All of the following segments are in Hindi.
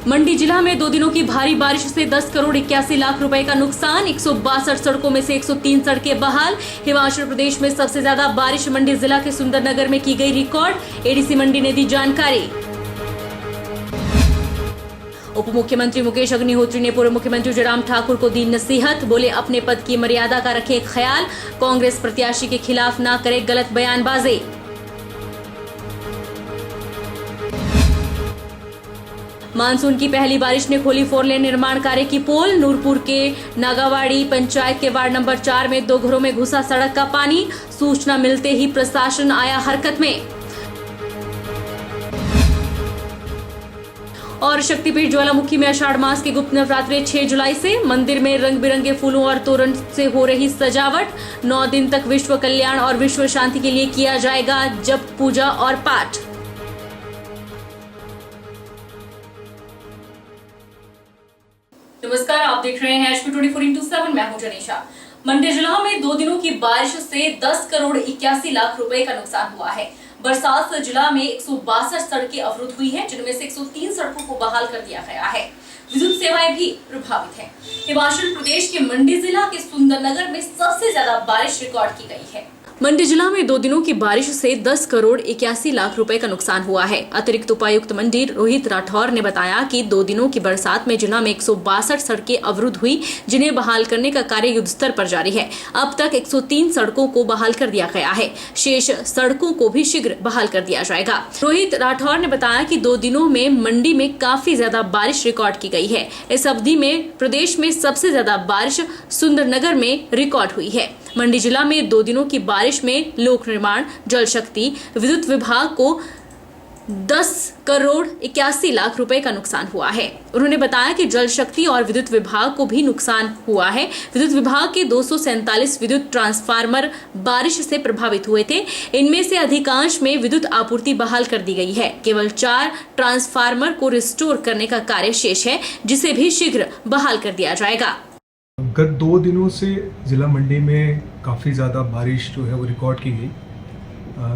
मंडी जिला में 2 दिनों की भारी बारिश से 10 करोड़ 81 लाख रुपए का नुकसान। 162 सड़कों में से 103 सड़कें बहाल। हिमाचल प्रदेश में सबसे ज्यादा बारिश मंडी जिला के सुंदरनगर में की गई रिकॉर्ड। एडीसी मंडी ने दी जानकारी। उप मुख्यमंत्री मुकेश अग्निहोत्री ने पूर्व मुख्यमंत्री जयराम ठाकुर को दी नसीहत। बोले, अपने पद की मर्यादा का रखें ख्याल, कांग्रेस प्रत्याशी के खिलाफ ना करे गलत बयानबाजी। मानसून की पहली बारिश ने खोली 4 लेन निर्माण कार्य की पोल। नूरपुर के नागावाड़ी पंचायत के वार्ड नंबर 4 में 2 घरों में घुसा सड़क का पानी। सूचना मिलते ही प्रशासन आया हरकत में। और शक्तिपीठ ज्वालामुखी में आषाढ़ मास के गुप्त नवरात्रे 6 जुलाई से। मंदिर में रंग बिरंगे फूलों और तोरण से हो रही सजावट। 9 दिन तक विश्व कल्याण और विश्व शांति के लिए किया जाएगा जप, पूजा और पाठ। नमस्कार, आप देख रहे हैं HP 24x7। मैं हूं जनीशा। मंडी जिला में 2 दिनों की बारिश से 10 करोड़ 81 लाख रुपए का नुकसान हुआ है। बरसात से जिला में 162 सड़कें अवरुद्ध हुई हैं, जिनमें से 103 सड़कों को बहाल कर दिया गया है। विद्युत सेवाएं भी प्रभावित हैं। हिमाचल प्रदेश के मंडी जिला के सुंदरनगर में सबसे ज्यादा बारिश रिकॉर्ड की गई है। मंडी जिला में 2 दिनों की बारिश से 10 करोड़ 81 लाख रुपए का नुकसान हुआ है। अतिरिक्त उपायुक्त मंडी रोहित राठौर ने बताया कि 2 दिनों की बरसात में जिला में 162 सड़कें अवरुद्ध हुई, जिन्हें बहाल करने का कार्य युद्ध स्तर पर जारी है। अब तक 103 सड़कों को बहाल कर दिया गया है। शेष सड़कों को भी शीघ्र बहाल कर दिया जाएगा। रोहित राठौर ने बताया कि 2 दिनों में मंडी में काफी ज्यादा बारिश रिकॉर्ड की गई है। इस अवधि में प्रदेश में सबसे ज्यादा बारिश सुंदरनगर में रिकॉर्ड हुई है। मंडी जिला में 2 दिनों की बारिश में लोक निर्माण, जल शक्ति, विद्युत विभाग को 10 करोड़ 81 लाख रुपए का नुकसान हुआ है। उन्होंने बताया कि जल शक्ति और विद्युत विभाग को भी नुकसान हुआ है। विद्युत विभाग के 247 विद्युत ट्रांसफार्मर बारिश से प्रभावित हुए थे। इनमें से अधिकांश में विद्युत आपूर्ति बहाल कर दी गई है। केवल 4 ट्रांसफार्मर को रिस्टोर करने का कार्य शेष है, जिसे भी शीघ्र बहाल कर दिया जाएगा। गत 2 दिनों से ज़िला मंडी में काफ़ी ज़्यादा बारिश जो है वो रिकॉर्ड की गई।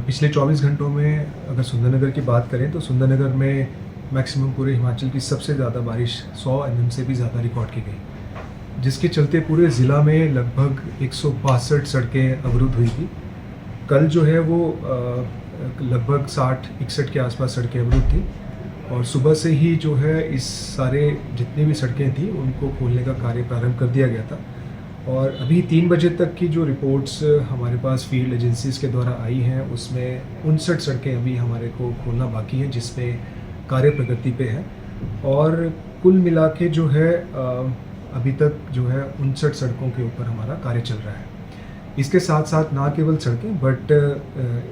पिछले 24 घंटों में अगर सुंदरनगर की बात करें तो सुंदरनगर में मैक्सिमम पूरे हिमाचल की सबसे ज़्यादा बारिश 100 mm से भी ज़्यादा रिकॉर्ड की गई, जिसके चलते पूरे ज़िला में लगभग 162 सड़कें अवरुद्ध हुई थी। कल जो है वो लगभग 60-61 के आसपास सड़कें अवरुद्ध थी और सुबह से ही जो है इस सारे जितनी भी सड़कें थी उनको खोलने का कार्य प्रारंभ कर दिया गया था। और अभी 3 बजे तक की जो रिपोर्ट्स हमारे पास फील्ड एजेंसीज़ के द्वारा आई हैं उसमें 59 सड़कें अभी हमारे को खोलना बाकी है, जिसमें कार्य प्रगति पे है। और कुल मिला के जो है अभी तक जो है 59 सड़कों के ऊपर हमारा कार्य चल रहा है। इसके साथ साथ ना केवल सड़कें बट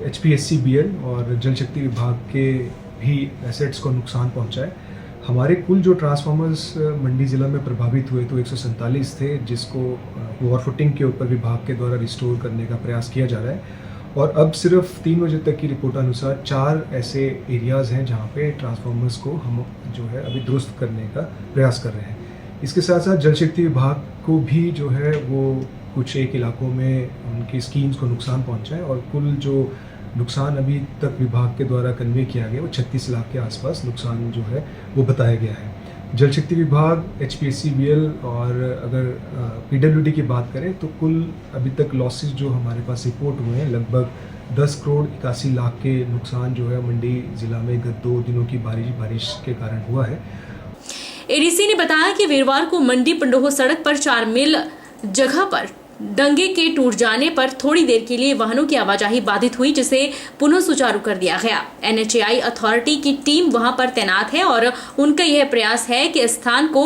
HPSCBL और जल शक्ति विभाग के भी एसेट्स को नुकसान पहुंचा है। हमारे कुल जो ट्रांसफार्मर्स मंडी ज़िला में प्रभावित हुए तो 147 थे, जिसको ओवरफुटिंग के ऊपर विभाग के द्वारा रिस्टोर करने का प्रयास किया जा रहा है। और अब सिर्फ 3 बजे तक की रिपोर्ट अनुसार 4 ऐसे एरियाज़ हैं जहां पे ट्रांसफार्मर्स को हम जो है अभी दुरुस्त करने का प्रयास कर रहे हैं। इसके साथ साथ जल शक्ति विभाग को भी जो है वो कुछ एक इलाकों में उनकी स्कीम्स को नुकसान पहुँचा है और कुल जो नुकसान अभी तक विभाग के द्वारा कन्वे किया गया वो 36 लाख के आसपास नुकसान जो है वो बताया गया है। जल शक्ति विभाग, HPSCBL और अगर PWD की बात करें तो कुल अभी तक लॉसेस जो हमारे पास रिपोर्ट हुए हैं लगभग 10 करोड़ 81 लाख के नुकसान जो है मंडी जिला में गत 2 दिनों की बारिश के कारण हुआ है। एडीसी ने बताया कि वीरवार को मंडी पंडोह सड़क पर 4 मील जगह पर डंगे के टूट जाने पर थोड़ी देर के लिए वाहनों की आवाजाही बाधित हुई, जिसे पुनः सुचारू कर दिया गया। NHAI अथॉरिटी की टीम वहां पर तैनात है और उनका यह प्रयास है कि स्थान को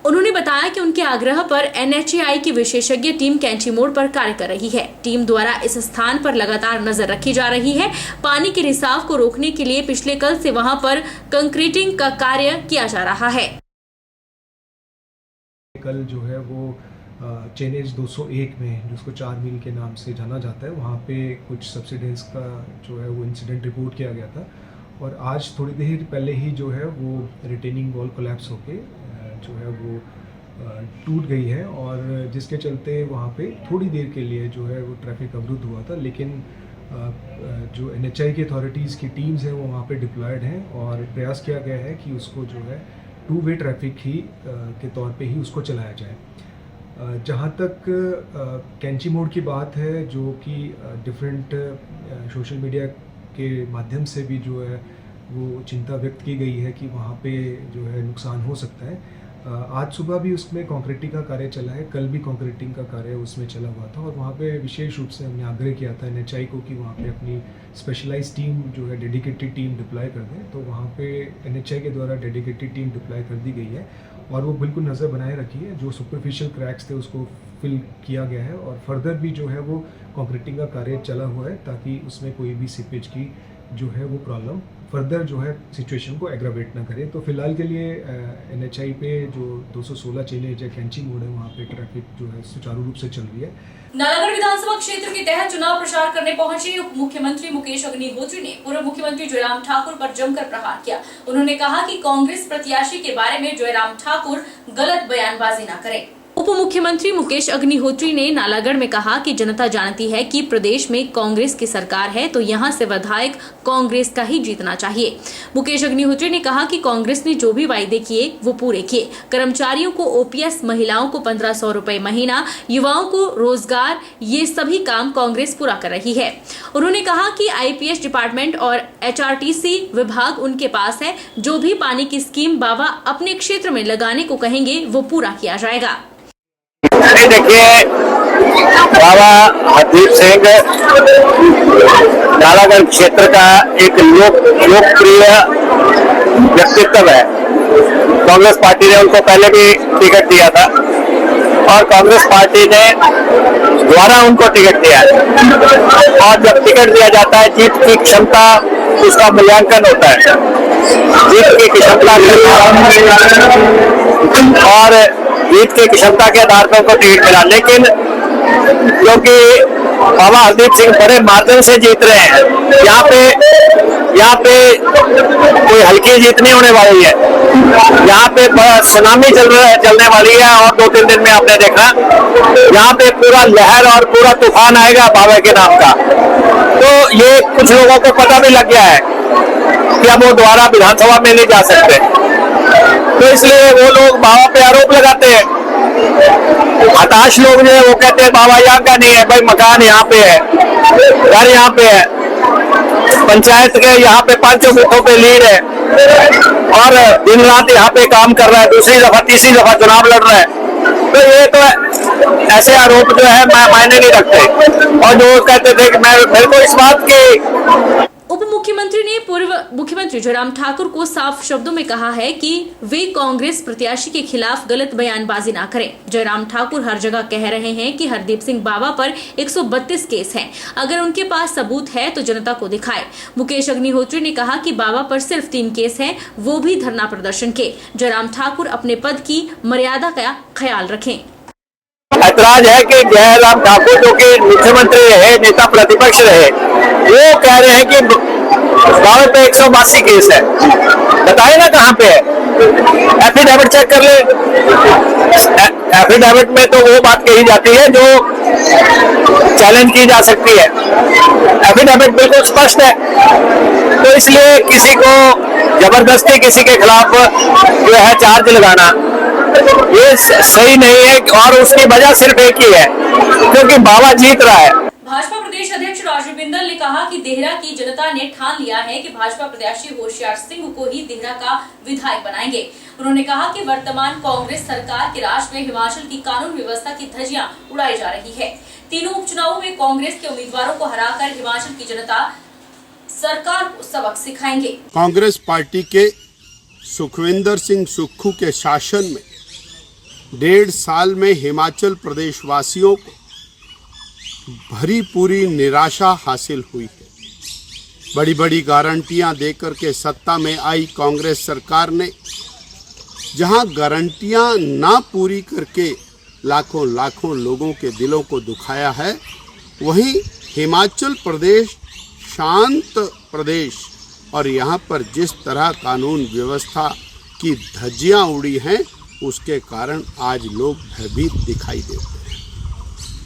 उन्होंने बताया कि उनके आग्रह पर NHAI की विशेषज्ञ टीम कैंची मोड़ पर कार्य कर रही है। टीम द्वारा इस स्थान पर लगातार नजर रखी जा रही है। पानी के रिसाव को रोकने के लिए पिछले कल से वहां पर कंक्रीटिंग का कार्य किया जा रहा है। कल जो है वो चेनेज 201 में, जिसको 4 मील के नाम से जाना जाता है, वहाँ पे कुछ सब्सिडेंस का जो है वो इंसिडेंट रिपोर्ट किया गया था। और आज थोड़ी देर पहले ही जो है वो रिटेनिंग वॉल कोलैप्स होके जो है वो टूट गई है और जिसके चलते वहाँ पे थोड़ी देर के लिए जो है वो ट्रैफिक अवरुद्ध हुआ था। लेकिन जो NHI की अथॉरिटीज़ की टीम्स हैं वो वहाँ पे डिप्लॉयड हैं और प्रयास किया गया है कि उसको जो है टू वे ट्रैफिक ही के तौर पे ही उसको चलाया जाए। जहाँ तक कैंची मोड़ की बात है, जो कि डिफरेंट सोशल मीडिया के माध्यम से भी जो है वो चिंता व्यक्त की गई है कि वहाँ पे जो है नुकसान हो सकता है। आज सुबह भी उसमें कंक्रीटिंग का कार्य चला है, कल भी कंक्रीटिंग का कार्य उसमें चला हुआ था और वहाँ पे विशेष रूप से हमने आग्रह किया था NHI को कि वहाँ पे अपनी स्पेशलाइज्ड टीम जो है डेडिकेटेड टीम डिप्लॉय कर दें। तो वहाँ पे NHI के द्वारा डेडिकेटेड टीम डिप्लॉय कर दी गई है और वो बिल्कुल नज़र बनाए रखी है। जो सुपरफिशियल क्रैक्स थे उसको फिल किया गया है और फर्दर भी जो है वो कंक्रीटिंग का कार्य चला हुआ है ताकि उसमें कोई भी सीपेज की जो है वो प्रॉब्लम फर्दर जो है सिचुएशन को एग्रावेट ना करे। तो फिलहाल के लिए NHI पे जो 216 चेनेज है कैंची मोड़ है वहाँ पे ट्रैफिक जो है सुचारू रूप से चल रही है। नालागढ़ विधानसभा क्षेत्र के तहत चुनाव प्रचार करने पहुंचे उप मुख्यमंत्री मुकेश अग्निहोत्री ने पूर्व मुख्यमंत्री जयराम ठाकुर पर जमकर प्रहार किया। उन्होंने कहा कि कांग्रेस प्रत्याशी के बारे में जयराम ठाकुर गलत बयानबाजी न करें। उप मुख्यमंत्री मुकेश अग्निहोत्री ने नालागढ़ में कहा कि जनता जानती है कि प्रदेश में कांग्रेस की सरकार है तो यहां से विधायक कांग्रेस का ही जीतना चाहिए। मुकेश अग्निहोत्री ने कहा कि कांग्रेस ने जो भी वायदे किए वो पूरे किए। कर्मचारियों को OPS, महिलाओं को 1500 रुपए महीना, युवाओं को रोजगार, ये सभी काम कांग्रेस पूरा कर रही है। उन्होंने कहा कि IPS डिपार्टमेंट और HRTC विभाग उनके पास है। जो भी पानी की स्कीम बाबा अपने क्षेत्र में लगाने को कहेंगे वो पूरा किया जाएगा। देखिए, बाबा हरदीप सिंह नालागढ़ क्षेत्र का एक लोकप्रिय व्यक्तित्व है। कांग्रेस पार्टी ने उनको पहले भी टिकट दिया था और कांग्रेस पार्टी ने द्वारा उनको टिकट दिया है और जब टिकट दिया जाता है जीत की क्षमता उसका मूल्यांकन होता है। जीत की क्षमता और जीत की क्षमता के आधार पर उनको टिकट मिला, लेकिन क्योंकि बाबा हरदीप सिंह बड़े मार्जिन से जीत रहे हैं, यहाँ पे कोई हल्की जीत नहीं होने वाली है। यहाँ पे सुनामी चलने वाली है और 2-3 दिन में आपने देखा यहाँ पे पूरा लहर और पूरा तूफान आएगा बाबा के नाम का। तो ये कुछ लोगों को पता भी लग गया है कि अब वो दोबारा विधानसभा में नहीं जा सकते, तो इसलिए वो लोग बाबा पे आरोप लगाते हैं। हताश लोग जो है वो कहते हैं बाबा यहाँ का नहीं है भाई, मकान यहाँ पे है, घर यहाँ पे है, पंचायत के यहाँ पे 5 बूथों पे लीड है और दिन रात यहाँ पे काम कर रहा है, दूसरी दफा तीसरी दफा चुनाव लड़ रहा है। तो ये तो ऐसे आरोप जो है मायने नहीं रखते और जो कहते थे कि मेरे को इस बात की। उप मुख्यमंत्री ने पूर्व मुख्यमंत्री जयराम ठाकुर को साफ शब्दों में कहा है कि वे कांग्रेस प्रत्याशी के खिलाफ गलत बयानबाजी ना करें। जयराम ठाकुर हर जगह कह रहे हैं कि हरदीप सिंह बाबा पर 132 केस हैं। अगर उनके पास सबूत है तो जनता को दिखाए। मुकेश अग्निहोत्री ने कहा कि बाबा पर सिर्फ 3 केस हैं, वो भी धरना प्रदर्शन के। जयराम ठाकुर अपने पद की मर्यादा का ख्याल रखें। ऐतराज है कि जयराम ठाकुर जो कि मुख्यमंत्री रहे, नेता प्रतिपक्ष रहे, वो कह रहे हैं कि बाबा पे 182 केस है। बताए ना कहाँ पे है, एफिडेविट चेक कर ले। एफिडेविट में तो वो बात कही जाती है जो चैलेंज की जा सकती है। एफिडेविट बिल्कुल स्पष्ट है, तो इसलिए किसी को जबरदस्ती किसी के खिलाफ जो है चार्ज लगाना ये सही नहीं है और उसकी वजह सिर्फ एक ही है, क्योंकि बाबा जीत रहा है। भाजपा प्रदेश अध्यक्ष राजीव बिंदल ने कहा कि देहरा की जनता ने ठान लिया है कि भाजपा प्रत्याशी होशियार सिंह को ही देहरा का विधायक बनाएंगे। उन्होंने कहा कि वर्तमान कांग्रेस सरकार के राज में हिमाचल की कानून व्यवस्था की धज्जियां उड़ाई जा रही है। तीनों उपचुनावों में कांग्रेस के उम्मीदवारों को हराकर हिमाचल की जनता सरकार को सबक सिखाएंगे। कांग्रेस पार्टी के सुखविंदर सिंह सुक्खू के शासन में 1.5 साल में हिमाचल प्रदेश वासियों को भरी पूरी निराशा हासिल हुई है। बड़ी बड़ी गारंटियां देकर के सत्ता में आई कांग्रेस सरकार ने जहां गारंटियां ना पूरी करके लाखों लाखों लोगों के दिलों को दुखाया है, वहीं हिमाचल प्रदेश शांत प्रदेश और यहां पर जिस तरह कानून व्यवस्था की धज्जियां उड़ी हैं, उसके कारण आज लोग भयभीत दिखाई देते हैं।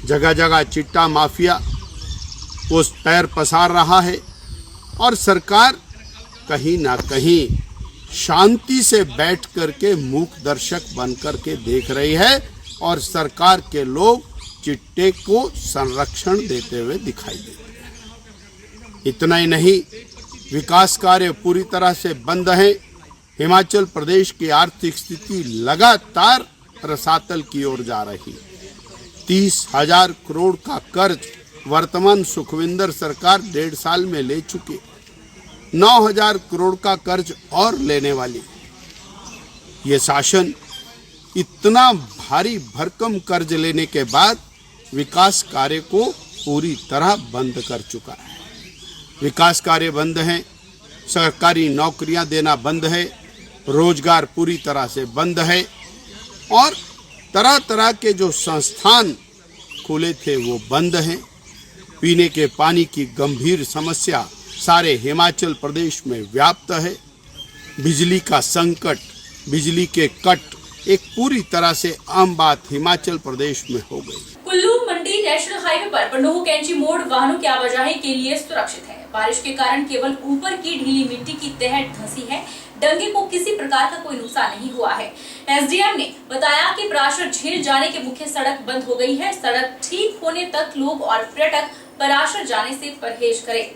जगह जगह चिट्टा माफिया वो पैर पसार रहा है और सरकार कहीं ना कहीं शांति से बैठ करके मूक दर्शक बन करके देख रही है और सरकार के लोग चिट्टे को संरक्षण देते हुए दिखाई देते हैं। इतना ही नहीं, विकास कार्य पूरी तरह से बंद है। हिमाचल प्रदेश की आर्थिक स्थिति लगातार रसातल की ओर जा रही। 30,000 करोड़ का कर्ज वर्तमान सुखविंदर सरकार 1.5 साल में ले चुकी। 9,000 करोड़ का कर्ज और लेने वाली। ये शासन इतना भारी भरकम कर्ज लेने के बाद विकास कार्य को पूरी तरह बंद कर चुका है। विकास कार्य बंद हैं, सरकारी नौकरियां देना बंद है, रोजगार पूरी तरह से बंद है और तरह तरह के जो संस्थान खुले थे वो बंद हैं। पीने के पानी की गंभीर समस्या सारे हिमाचल प्रदेश में व्याप्त है। बिजली का संकट, बिजली के कट एक पूरी तरह से आम बात हिमाचल प्रदेश में हो गई। कुल्लू मंडी नेशनल हाईवे पर पंडोह कैंची मोड़ वाहनों की आवाजाही के लिए सुरक्षित है। बारिश के कारण केवल ऊपर की ढीली मिट्टी की तह धंसी है। डंगे को किसी प्रकार का कोई नुकसान नहीं हुआ है। एसडीएम ने बताया कि पराशर झील जाने की मुख्य सड़क बंद हो गई है। सड़क ठीक होने तक लोग और पर्यटक पराशर जाने से परहेज करें।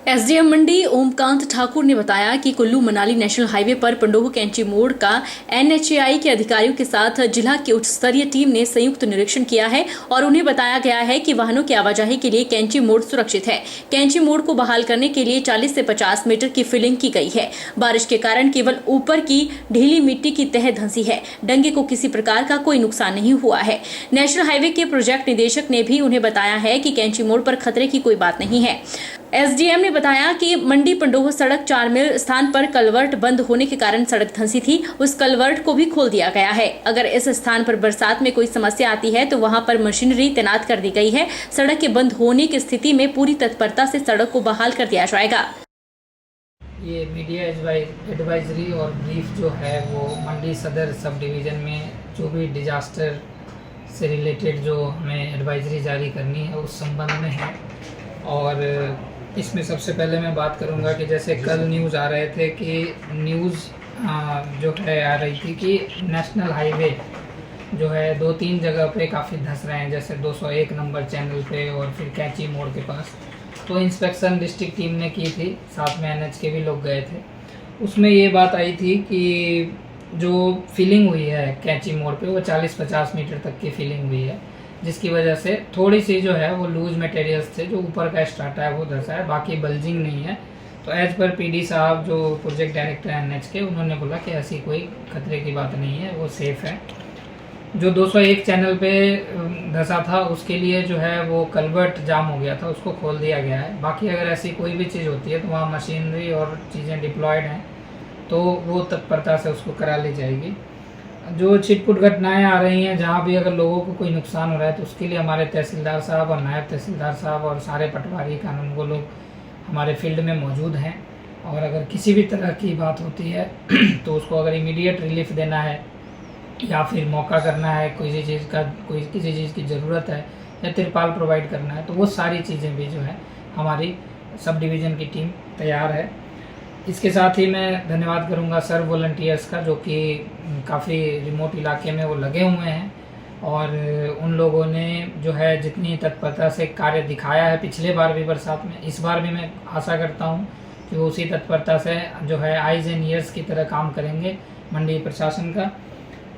एसडीएम मंडी ओमकांत ठाकुर ने बताया कि कुल्लू मनाली नेशनल हाईवे पर पंडोह कैंची मोड़ का एनएचएआई के अधिकारियों के साथ जिला की उच्च स्तरीय टीम ने संयुक्त निरीक्षण किया है और उन्हें बताया गया है कि वाहनों की आवाजाही के लिए कैंची मोड़ सुरक्षित है। कैंची मोड़ को बहाल करने के लिए 40 से 50 मीटर की फिलिंग की गई है। बारिश के कारण केवल ऊपर की ढीली मिट्टी की तह धंसी है। डंगे को किसी प्रकार का कोई नुकसान नहीं हुआ है। नेशनल हाईवे के प्रोजेक्ट निदेशक ने भी उन्हें बताया है कि कैंची मोड़ पर खतरे की कोई बात नहीं है। एसडीएम ने बताया कि मंडी पंडोह सड़क 4 मील स्थान पर कलवर्ट बंद होने के कारण सड़क धंसी थी। उस कलवर्ट को भी खोल दिया गया है। अगर इस स्थान पर बरसात में कोई समस्या आती है तो वहां पर मशीनरी तैनात कर दी गई है। सड़क के बंद होने की स्थिति में पूरी तत्परता से सड़क को बहाल कर दिया जाएगा। ये मीडिया एडवाइजरी और ब्रीफ जो है वो मंडी सदर सब डिवीज़न में जो भी डिजास्टर से रिलेटेड जो हमें एडवाइजरी जारी करनी है उस संबंध में है। और इसमें सबसे पहले मैं बात करूंगा कि जैसे कल न्यूज़ आ रहे थे कि न्यूज़ जो है आ रही थी कि नेशनल हाईवे जो है 2-3 जगह पे काफ़ी धंस रहे हैं, जैसे 201 नंबर चैनल पे और फिर कैंची मोड़ के पास। तो इंस्पेक्शन डिस्ट्रिक्ट टीम ने की थी, साथ में एनएच के भी लोग गए थे। उसमें ये बात आई थी कि जो फिलिंग हुई है कैंची मोड़ पे वो 40-50 मीटर तक की फिलिंग हुई है, जिसकी वजह से थोड़ी सी जो है वो लूज मटेरियल्स थे, जो ऊपर का स्ट्राटा है वो धंसा है, बाकी बल्जिंग नहीं है। तो एज पर पीडी साहब जो प्रोजेक्ट डायरेक्टर हैं एनएच के, उन्होंने बोला कि ऐसी कोई खतरे की बात नहीं है, वो सेफ़ है। जो 201 चैनल पे धंसा था उसके लिए जो है वो कलवर्ट जाम हो गया था, उसको खोल दिया गया है। बाकी अगर ऐसी कोई भी चीज़ होती है तो वहाँ मशीनरी और चीज़ें डिप्लॉयड हैं, तो वो तत्परता से उसको करा ली जाएगी। जो छिटपुट घटनाएं आ रही हैं, जहाँ भी अगर लोगों को कोई नुकसान हो रहा है तो उसके लिए हमारे तहसीलदार साहब और नायब तहसीलदार साहब और सारे पटवारी कानून को लोग हमारे फील्ड में मौजूद हैं। और अगर किसी भी तरह की बात होती है तो उसको अगर इमीडिएट रिलीफ देना है या फिर मौका करना है, किसी चीज़ की ज़रूरत है या तिरपाल प्रोवाइड करना है, तो वो सारी चीज़ें भी जो है हमारी सब डिवीज़न की टीम तैयार है। इसके साथ ही मैं धन्यवाद करूंगा सर वॉलंटियर्स का, जो कि काफ़ी रिमोट इलाके में वो लगे हुए हैं और उन लोगों ने जो है जितनी तत्परता से कार्य दिखाया है पिछले बार भी बरसात में, इस बार भी मैं आशा करता हूं कि वो उसी तत्परता से जो है आइज़ एंड ईयर्स की तरह काम करेंगे मंडी प्रशासन का।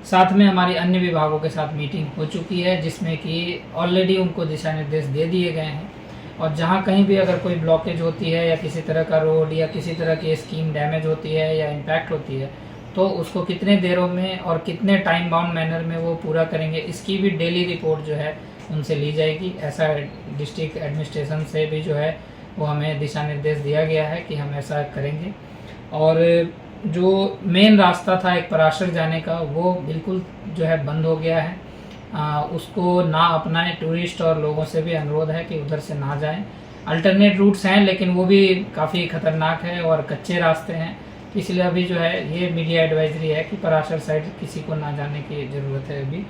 साथ में हमारी अन्य विभागों के साथ मीटिंग हो चुकी है, जिसमें कि ऑलरेडी उनको दिशा निर्देश दे दिए गए हैं। और जहाँ कहीं भी अगर कोई ब्लॉकेज होती है या किसी तरह का रोड या किसी तरह की स्कीम डैमेज होती है या इम्पैक्ट होती है, तो उसको कितने देरों में और कितने टाइम बाउंड मैनर में वो पूरा करेंगे, इसकी भी डेली रिपोर्ट जो है उनसे ली जाएगी। ऐसा डिस्ट्रिक्ट एडमिनिस्ट्रेशन से भी जो है वो हमें दिशा निर्देश दिया गया है कि हम ऐसा करेंगे। और जो मेन रास्ता था एक पराशर जाने का, वो बिल्कुल जो है बंद हो गया है। उसको ना अपनाएं। टूरिस्ट और लोगों से भी अनुरोध है कि उधर से ना जाएं। अल्टरनेट रूट्स हैं लेकिन वो भी काफ़ी ख़तरनाक है और कच्चे रास्ते हैं, इसलिए अभी जो है ये मीडिया एडवाइजरी है कि पराशर साइड किसी को ना जाने की ज़रूरत है अभी।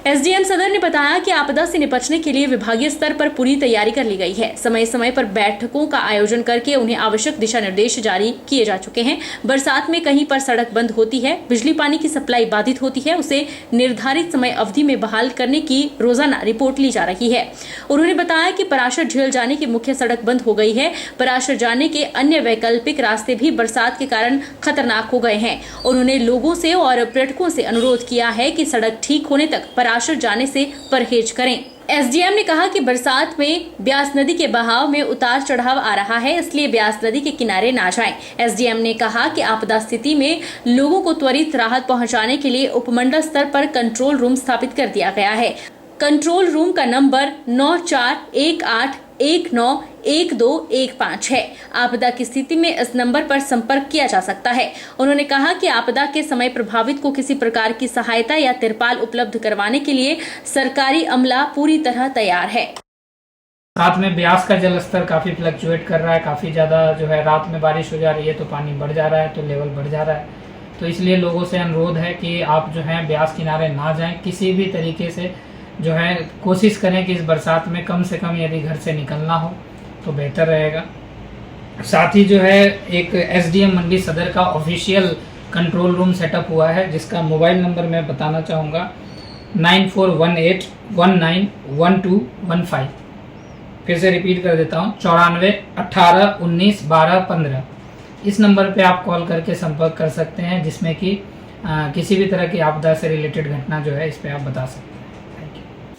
एसडीएम सदर ने बताया कि आपदा से निपटने के लिए विभागीय स्तर पर पूरी तैयारी कर ली गई है। समय समय पर बैठकों का आयोजन करके उन्हें आवश्यक दिशा निर्देश जारी किए जा चुके हैं। बरसात में कहीं पर सड़क बंद होती है, बिजली पानी की सप्लाई बाधित होती है, उसे निर्धारित समय अवधि में बहाल करने की रोजाना रिपोर्ट ली जा रही है। उन्होंने बताया कि पराशर झील जाने की मुख्य सड़क बंद हो गई है। पराशर जाने के अन्य वैकल्पिक रास्ते भी बरसात के कारण खतरनाक हो गए हैं। उन्होंने लोगों से और पर्यटकों से अनुरोध किया है कि सड़क ठीक होने तक पराशर जाने से परहेज करें। एसडीएम ने कहा कि बरसात में ब्यास नदी के बहाव में उतार चढ़ाव आ रहा है, इसलिए ब्यास नदी के किनारे ना जाएं। एसडीएम ने कहा कि आपदा स्थिति में लोगों को त्वरित राहत पहुंचाने के लिए उपमंडल स्तर पर कंट्रोल रूम स्थापित कर दिया गया है। कंट्रोल रूम का नंबर 9418191215 है। आपदा की स्थिति में इस नंबर पर संपर्क किया जा सकता है। उन्होंने कहा कि आपदा के समय प्रभावित को किसी प्रकार की सहायता या तिरपाल उपलब्ध करवाने के लिए सरकारी अमला पूरी तरह तैयार है। साथ में ब्यास का जल स्तर काफी फ्लक्चुएट कर रहा है, काफी ज्यादा जो है रात में बारिश हो जा रही है तो पानी बढ़ जा रहा है, तो लेवल बढ़ जा रहा है। तो इसलिए लोगों से अनुरोध है कि आप जो है ब्यास किनारे ना जाएं, किसी भी तरीके से जो है कोशिश करें कि इस बरसात में कम से कम यदि घर से निकलना हो तो बेहतर रहेगा। साथ ही जो है एक एसडीएम मंडी सदर का ऑफिशियल कंट्रोल रूम सेटअप हुआ है, जिसका मोबाइल नंबर मैं बताना चाहूँगा 9418191215। फिर से रिपीट कर देता हूँ 9418191215। इस नंबर पे आप कॉल करके संपर्क कर सकते हैं, जिसमें कि किसी भी तरह की आपदा से रिलेटेड घटना जो है इस पे आप बता सकते हैं।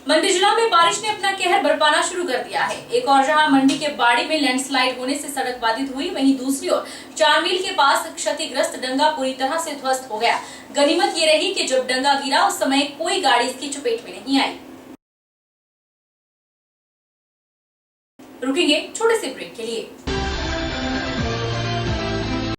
मंडी जिला में बारिश ने अपना कहर बरपाना शुरू कर दिया है। एक और जहां मंडी के बाड़ी में लैंडस्लाइड होने से सड़क बाधित हुई, वहीं दूसरी ओर 4 मील के पास क्षतिग्रस्त डंगा पूरी तरह से ध्वस्त हो गया। गनीमत ये रही कि जब डंगा गिरा उस समय कोई गाड़ी इसकी चपेट में नहीं आई। रुकेंगे छोटे से ब्रेक के लिए।